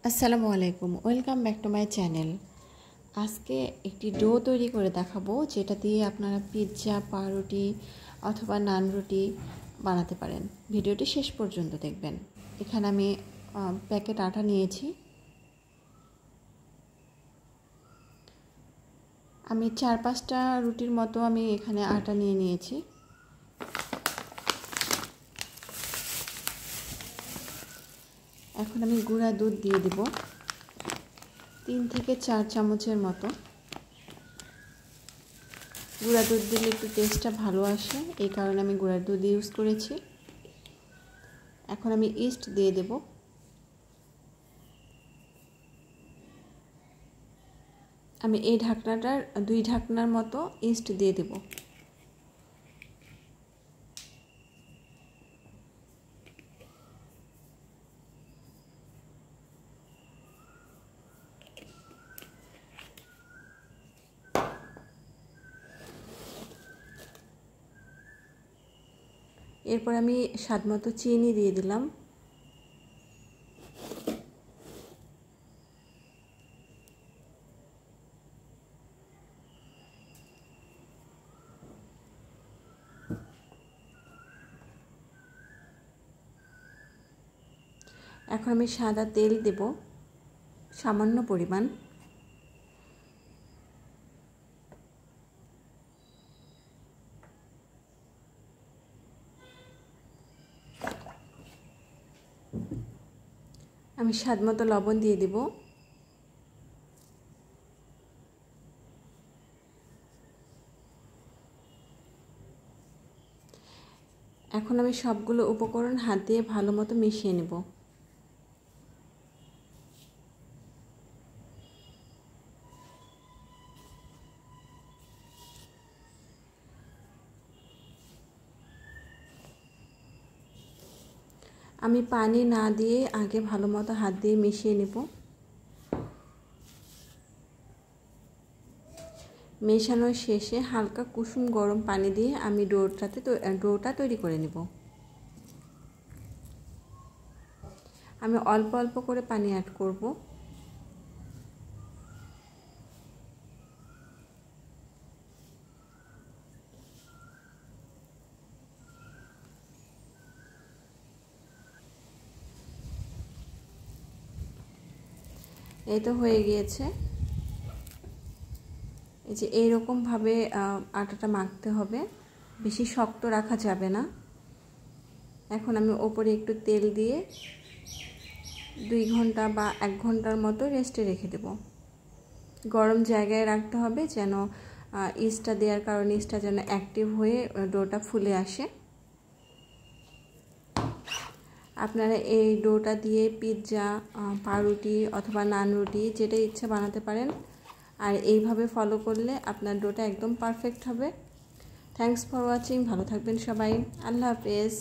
আসসালামু আলাইকুম, welcome back to my channel. আজকে একটি ডো তৈরি করে দেখাবো, যেটা দিয়ে আপনারা পিৎজা, পাউরুটি অথবা নান রুটি বানাতে পারেন। ভিডিওটি শেষ পর্যন্ত দেখবেন। এখানে আমি প্যাকেট আটা নিয়েছি। আমি 4-5টা রুটির মতো আমি এখানে আটা নিয়েছি। এখন আমি গুঁড়া দুধ দিয়ে দিব 3 থেকে 4 চামচের মতো। গুঁড়া দুধ দিলে একটু টেস্টটা ভালো আসে, এই কারণে আমি গুঁড়া দুধ ইউজ করেছি। এখন আমি ইস্ট দিয়ে দেব। আমি এই ঢাকনাটার 2 ঢাকনার মতো ইস্ট দিয়ে দেব। এরপর আমি স্বাদমতো চিনি দিয়ে দিলাম। এখন আমি সাদা তেল দেব সামান্য পরিমাণ। আমি স্বাদমতো লবণ দিয়ে দেব। এখন আমি সবগুলো উপকরণ হাত দিয়ে ভালো মতো মিশিয়ে নেব। আমি পানি না দিয়ে আগে ভালো মতো হাত দিয়ে মিশিয়ে নেব। মেশানোর শেষে হালকা কুসুম গরম পানি দিয়ে আমি ডোটা তৈরি করে নেব। আমি অল্প অল্প করে পানি অ্যাড করব। এই তো হয়ে গিয়েছে। এই যে এইরকমভাবে আটাটা মাখতে হবে, বেশি শক্ত রাখা যাবে না। এখন আমি ওপরে একটু তেল দিয়ে 2 ঘন্টা বা 1 ঘন্টার মতো রেস্টে রেখে দেব। গরম জায়গায় রাখতে হবে, যেন ইস্টটা দেওয়ার কারণে ইস্টটা যেন অ্যাক্টিভ হয়ে ডোটা ফুলে আসে। আপনারা এই ডোটা দিয়ে পিৎজা, পাউরুটি অথবা নান রুটি যেটা ইচ্ছা বানাতে পারেন। আর এইভাবে ফলো করলে আপনার ডোটা একদম পারফেক্ট হবে। Thanks for watching. ভালো থাকবেন সবাই। আল্লাহ হাফেজ।